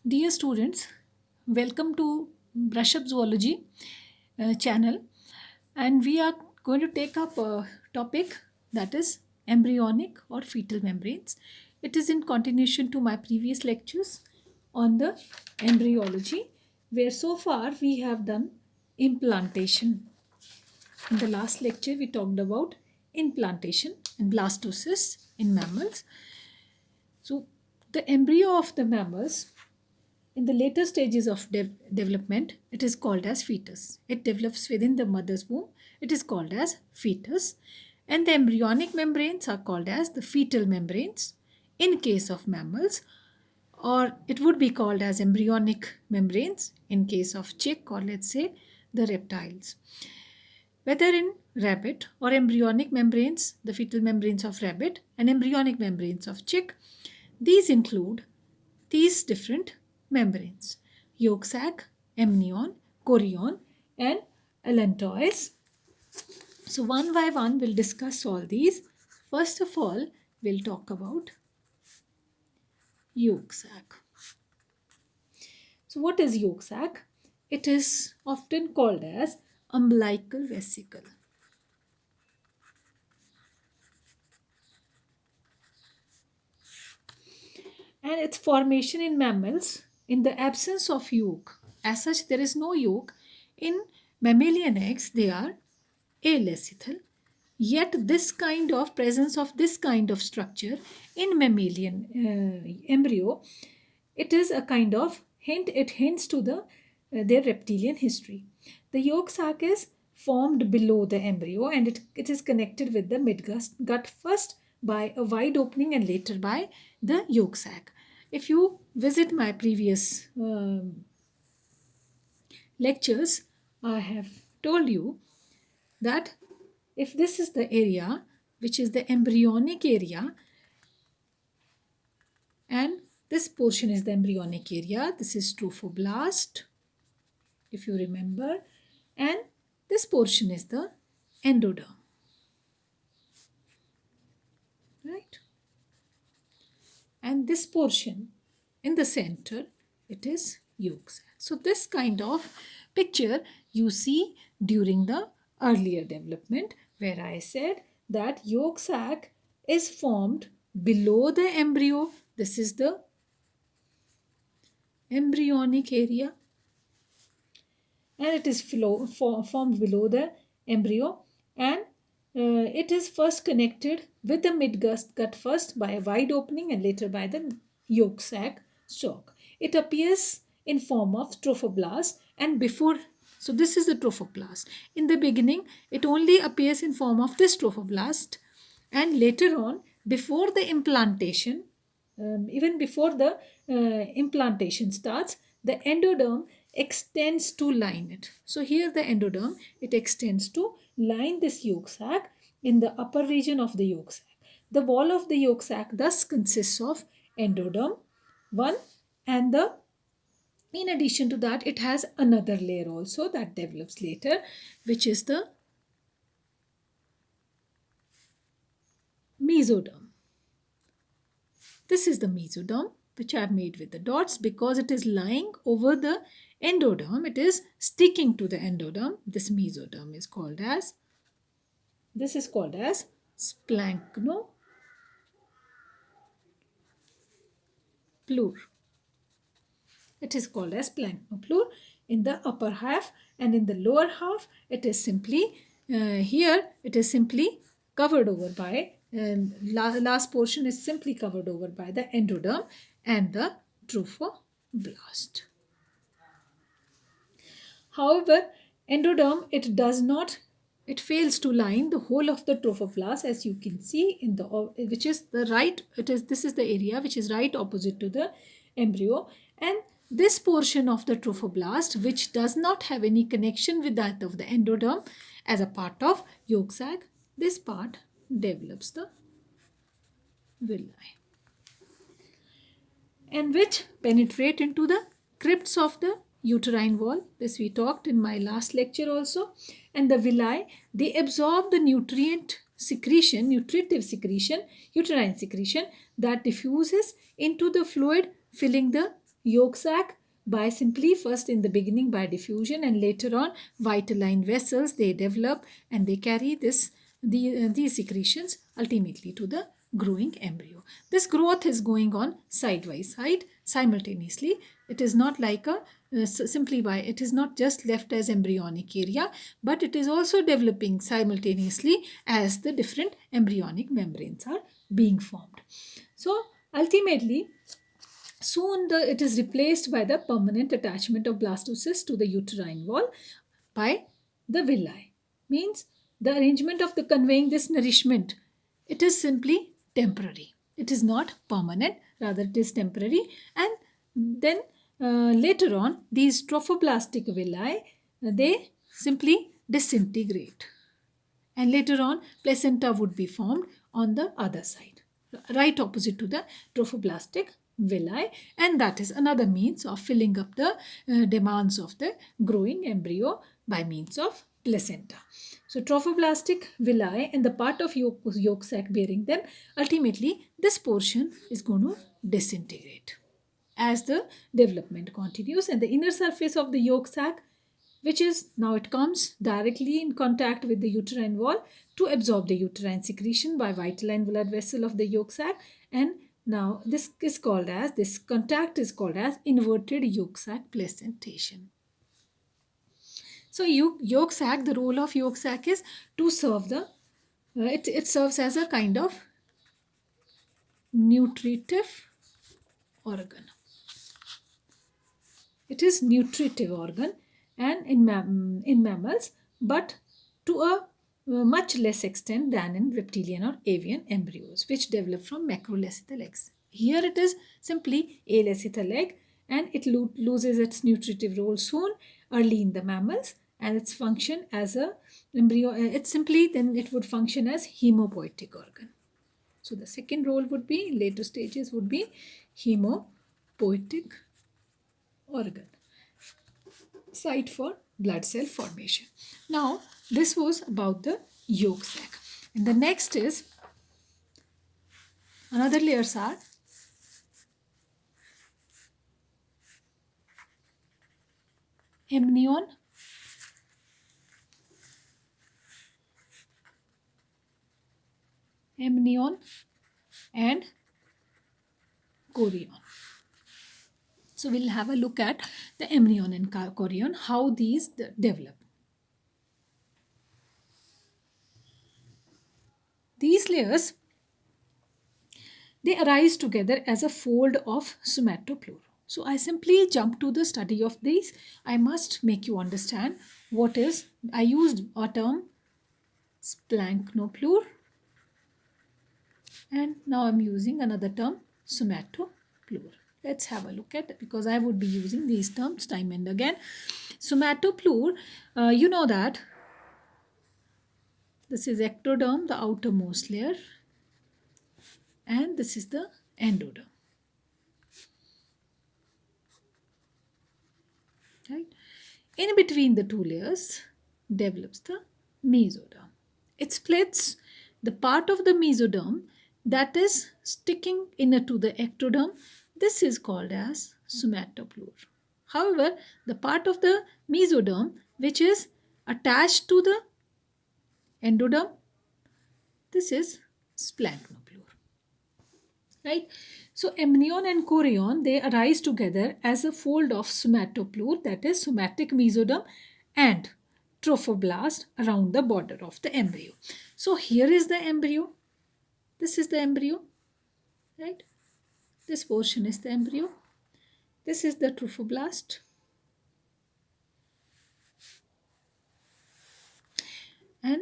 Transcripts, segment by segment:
Dear students, welcome to Brush Up Zoology channel, and we are going to take up a topic that is embryonic or fetal membranes. It is in continuation to my previous lectures on the embryology, where so far we have done implantation. In the last lecture, we talked about implantation and blastocysts in mammals. So, the embryo of the mammals in the later stages of development, it is called as fetus. It develops within the mother's womb. It is called as fetus. And the embryonic membranes are called as the fetal membranes in case of mammals, or it would be called as embryonic membranes in case of chick, or let's say the reptiles. Whether in rabbit or embryonic membranes, the fetal membranes of rabbit and embryonic membranes of chick, these include these different membranes: yolk sac, amnion, chorion, and allantois. So one by one we'll discuss all these. First of all, we'll talk about yolk sac. So what is yolk sac? It is often called as umbilical vesicle. And its formation in mammals in the absence of yolk. As such, there is no yolk. In mammalian eggs, they are alecithal. Yet this kind of presence of this kind of structure in mammalian embryo, it is a kind of hint. It hints to their reptilian history. The yolk sac is formed below the embryo, and it is connected with the midgut first by a wide opening and later by the yolk sac. If you visit my previous lectures, I have told you that if this is the area which is the embryonic area, and this portion is the embryonic area, this is trophoblast, if you remember, and this portion is the endoderm, right? And this portion in the center, it is yolk sac. So this kind of picture you see during the earlier development, where I said that yolk sac is formed below the embryo. This is the embryonic area, and it is formed below the embryo, and it is first connected with the midgut first by a wide opening and later by the yolk sac stalk. It appears in form of trophoblast, and before, so this is the trophoblast. In the beginning, it only appears in form of this trophoblast, and later on, before the implantation, even before the implantation starts, the endoderm extends to line it. So here the endoderm, it extends to line this yolk sac in the upper region of the yolk sac. The wall of the yolk sac thus consists of endoderm, one, and the in addition to that, it has another layer also that develops later, which is the mesoderm. This is the mesoderm, which I have made with the dots because it is lying over the endoderm. It is sticking to the endoderm. This mesoderm is called as, this is called as splanchnopleur. It is called as splanchnopleur in the upper half, and in the lower half, it is simply, here, it is simply covered over by, last portion is simply covered over by the endoderm and the trophoblast. However, endoderm, it fails to line the whole of the trophoblast, as you can see in the, which is the right, this is the area which is right opposite to the embryo, and this portion of the trophoblast, which does not have any connection with that of the endoderm as a part of yolk sac, this part develops the villi, and which penetrate into the crypts of the uterine wall. This we talked in my last lecture also. And the villi, they absorb the nutritive secretion, uterine secretion that diffuses into the fluid filling the yolk sac by simply first in the beginning by diffusion, and later on vitelline vessels they develop and they carry these secretions ultimately to the growing embryo. This growth is going on side by side simultaneously. It is not like a simply by it is not just left as embryonic area, but it is also developing simultaneously as the different embryonic membranes are being formed. So ultimately soon it is replaced by the permanent attachment of blastocyst to the uterine wall by the villi. Means the arrangement of the conveying this nourishment, it is simply temporary. It is not permanent, rather it is temporary. And then later on, these trophoblastic villi, they simply disintegrate. And later on, placenta would be formed on the other side, right opposite to the trophoblastic villi, and that is another means of filling up the demands of the growing embryo by means of placenta. So trophoblastic villi and the part of yolk sac bearing them, ultimately this portion is going to disintegrate as the development continues, and the inner surface of the yolk sac, which is now it comes directly in contact with the uterine wall to absorb the uterine secretion by vitelline blood vessel of the yolk sac, and now this contact is called as inverted yolk sac placentation. So yolk sac, the role of yolk sac is to serve it serves as a kind of nutritive organ. It is nutritive organ and in mammals, but to a much less extent than in reptilian or avian embryos, which develop from macrolecithal eggs. Here it is simply alecithal egg, and it loses its nutritive role soon, early in the mammals, and its function as a embryo. It simply then it would function as hemopoietic organ. So the second role would be later stages would be hemopoietic organ, site for blood cell formation. Now this was about the yolk sac, and the next is another layers are amnion, and chorion. So we'll have a look at the amnion and chorion, how these develop. These layers, they arise together as a fold of somatopleure. So I simply jump to the study of these. I must make you understand what is, I used a term splanchnoplure, and now I'm using another term somatopleure. Let's have a look at it, because I would be using these terms time and again. Somatopleure, you know that this is ectoderm, the outermost layer, and this is the endoderm. Right? In between the two layers develops the mesoderm. It splits the part of the mesoderm that is sticking inner to the ectoderm. This is called as somatopleure. However, the part of the mesoderm which is attached to the endoderm, this is splanchnoplure. Right? So amnion and chorion, they arise together as a fold of somatopleure, that is somatic mesoderm and trophoblast around the border of the embryo. So here is the embryo. This is the embryo. Right? This portion is the embryo. This is the trophoblast. And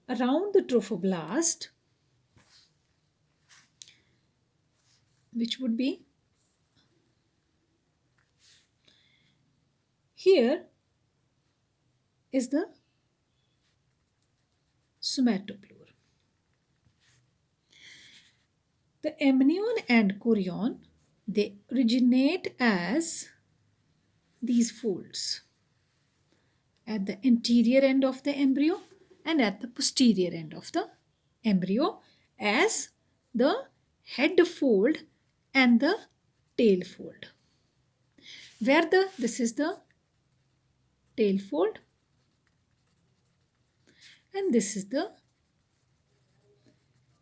around the trophoblast, which would be here, is the somatopleure. The amnion and chorion, they originate as these folds at the anterior end of the embryo and at the posterior end of the embryo as the head fold and the tail fold. This is the tail fold, and this is the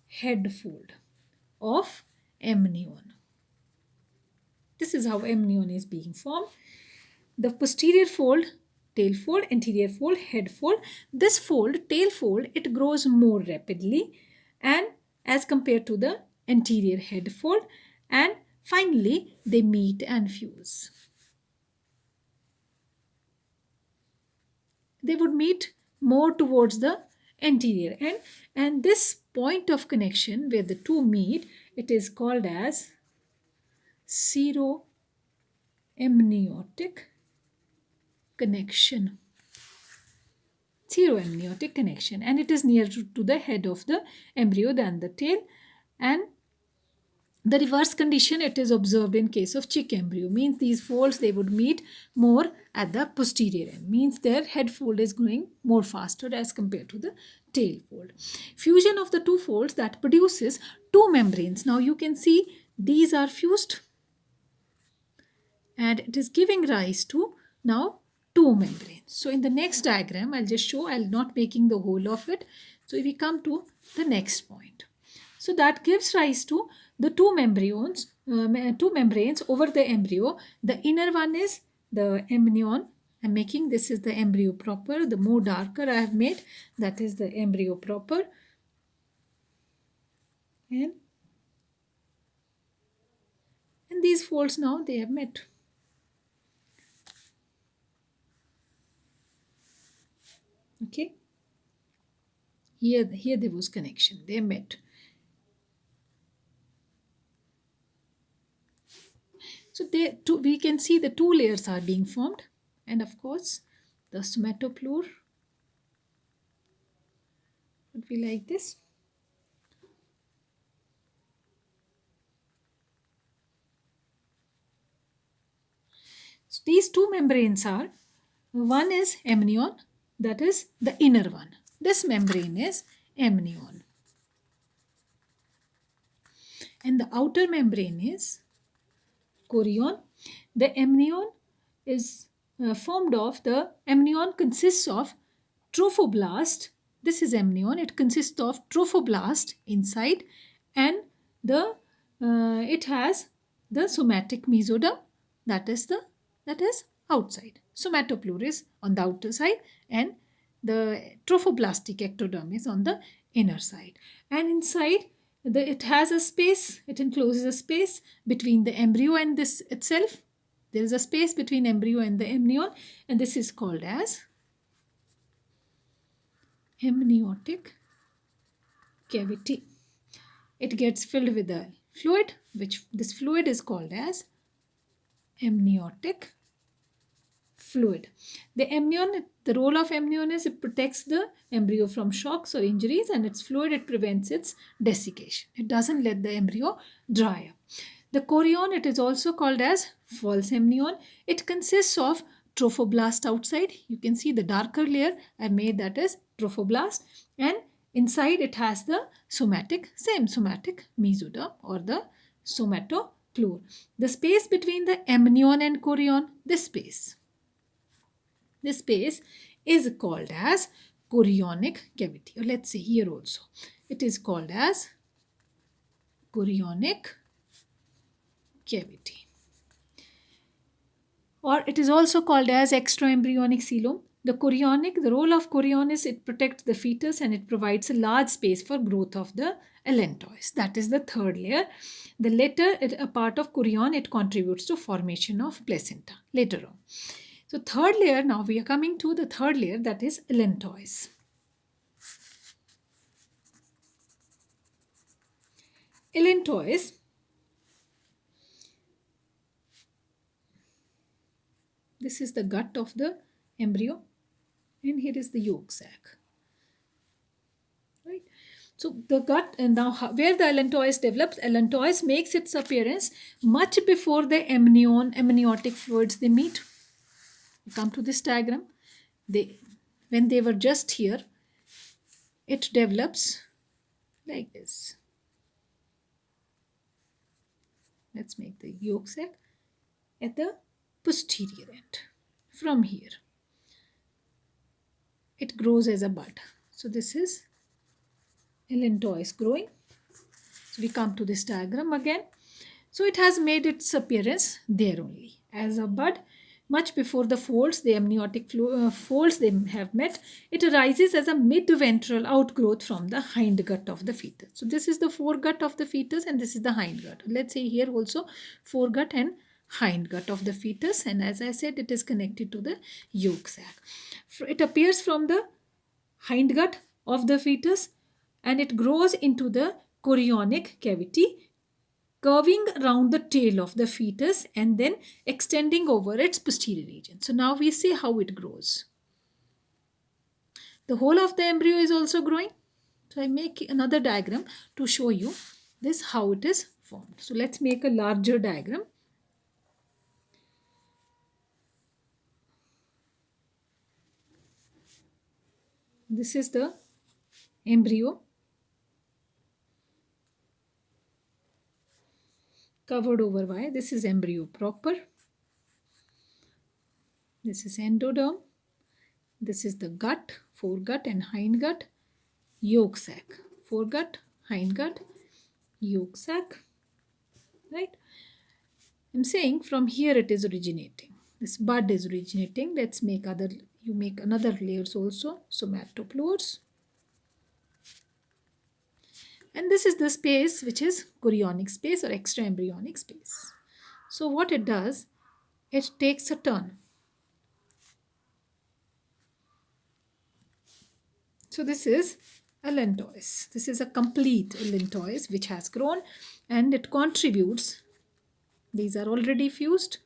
head fold of amnion. This is how amnion is being formed. The posterior fold, tail fold, anterior fold, head fold. This fold, tail fold, it grows more rapidly and as compared to the anterior head fold, and finally they meet and fuse. They would meet more towards the anterior end, and this point of connection where the two meet, it is called as seroamniotic connection. Seroamniotic connection, and it is nearer to the head of the embryo than the tail. And the reverse condition, it is observed in case of chick embryo, means these folds they would meet more at the posterior end, means their head fold is growing more faster as compared to the tail fold. Fusion of the two folds that produces two membranes. Now you can see these are fused and it is giving rise to now two membranes. So in the next diagram, I'll just show, I'll not making the whole of it. So if we come to the next point. So that gives rise to the two membranes over the embryo. The inner one is the amnion. I'm making, this is the embryo proper. The more darker I have made, that is the embryo proper. And these folds now they have met. Okay. Here there was connection. They met. So we can see the two layers are being formed, and of course the somatoplure would be like this. So these two membranes are, one is amnion, that is the inner one. This membrane is amnion, and the outer membrane is chorion. The amnion is formed of, the amnion consists of trophoblast. This is amnion. It consists of trophoblast inside, and it has the somatic mesoderm, that is outside. Somatoplure is on the outer side, and the trophoblastic ectoderm is on the inner side. And inside, it has a space, it encloses a space between the embryo and this itself. There is a space between embryo and the amnion, and this is called as amniotic cavity. It gets filled with a fluid, which this fluid is called as amniotic fluid. The amnion, the role of amnion is it protects the embryo from shocks or injuries, and its fluid, it prevents its desiccation. It doesn't let the embryo dry up. The chorion, it is also called as false amnion. It consists of trophoblast outside. You can see the darker layer I made, that is trophoblast, and inside it has the somatic mesoderm or the somatoplure. The space between the amnion and chorion, this space is called as chorionic cavity. Or let's say here also, it is called as chorionic cavity. Or it is also called as extraembryonic coelom. The role of chorion is it protects the fetus and it provides a large space for growth of the allantois. That is the third layer. The later, a part of chorion, it contributes to formation of placenta later on. So third layer, now we are coming to the third layer, that is allantois. Allantois, this is the gut of the embryo, and here is the yolk sac. Right. So the gut, and now where the allantois develops, allantois makes its appearance much before the amniotic fluids they meet. Come to this diagram. When they were just here, it develops like this. let's make the yolk sac at the posterior end. From here, it grows as a bud. So this is allantois growing. So we come to this diagram again. So it has made its appearance there only as a bud. Much before the folds, the amniotic folds they have met, it arises as a mid-ventral outgrowth from the hindgut of the fetus. So this is the foregut of the fetus and this is the hindgut. Let's say here also foregut and hindgut of the fetus, and as I said, it is connected to the yolk sac. It appears from the hindgut of the fetus and it grows into the chorionic cavity, curving around the tail of the fetus and then extending over its posterior region. So now we see how it grows. The whole of the embryo is also growing. So I make another diagram to show you this how it is formed. So let's make a larger diagram. This is the embryo covered over by, this is embryo proper. This is endoderm. This is the gut, foregut and hindgut, yolk sac. Foregut, hindgut, yolk sac. Right? I'm saying from here it is originating. This bud is originating. Let's make you make another layers also, somatopores. And this is the space which is chorionic space or extraembryonic space. So what it does, it takes a turn. So this is allantois. This is a complete allantois which has grown and it contributes, these are already fused,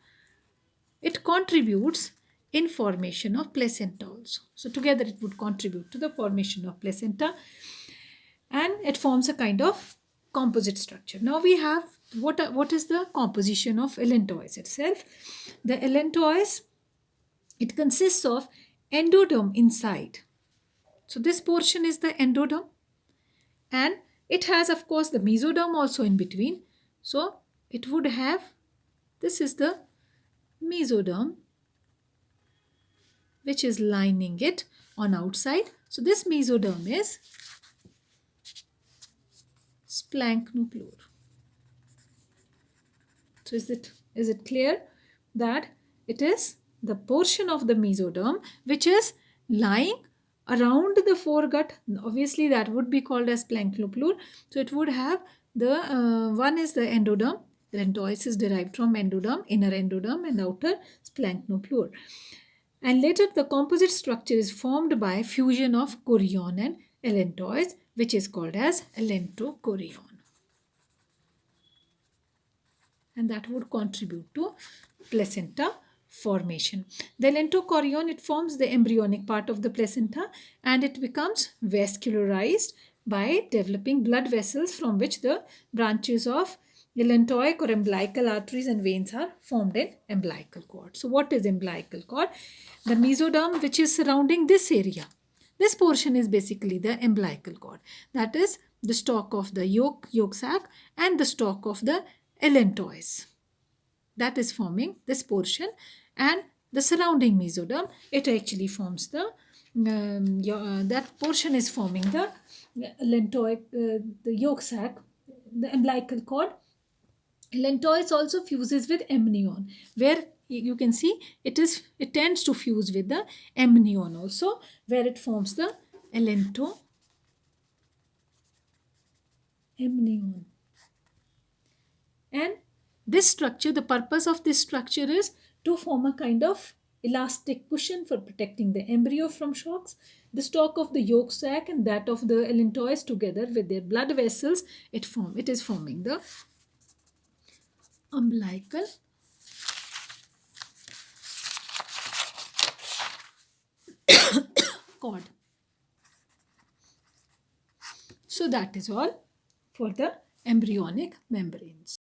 it contributes in formation of placenta also. So together it would contribute to the formation of placenta and it forms a kind of composite structure. Now we have what is the composition of allantois itself. The allantois, it consists of endoderm inside. So this portion is the endoderm and it has of course the mesoderm also in between. So it would have, this is the mesoderm which is lining it on outside. So this mesoderm is splanchnopleure. So is it clear that it is the portion of the mesoderm which is lying around the foregut? Obviously that would be called as splanchnopleure. So it would have the one is the endoderm. Allantois is derived from endoderm, inner endoderm and outer splanchnopleure. And later the composite structure is formed by fusion of chorion and allantois, which is called as allantochorion. And that would contribute to placenta formation. The allantochorion, it forms the embryonic part of the placenta and it becomes vascularized by developing blood vessels from which the branches of allantoic or umbilical arteries and veins are formed in umbilical cord. So what is umbilical cord? The mesoderm which is surrounding this area. This portion is basically the umbilical cord. That is the stalk of the yolk sac and the stalk of the allantois. That is forming this portion and the surrounding mesoderm, it actually forms the that portion is forming the allantoic, the yolk sac, the umbilical cord. Allantois also fuses with amnion, where you can see it tends to fuse with the amnion also, where it forms the allantoamnion. And this structure, the purpose of this structure is to form a kind of elastic cushion for protecting the embryo from shocks. The stalk of the yolk sac and that of the allantois together with their blood vessels, it is forming the umbilical cord. So that is all for the embryonic membranes.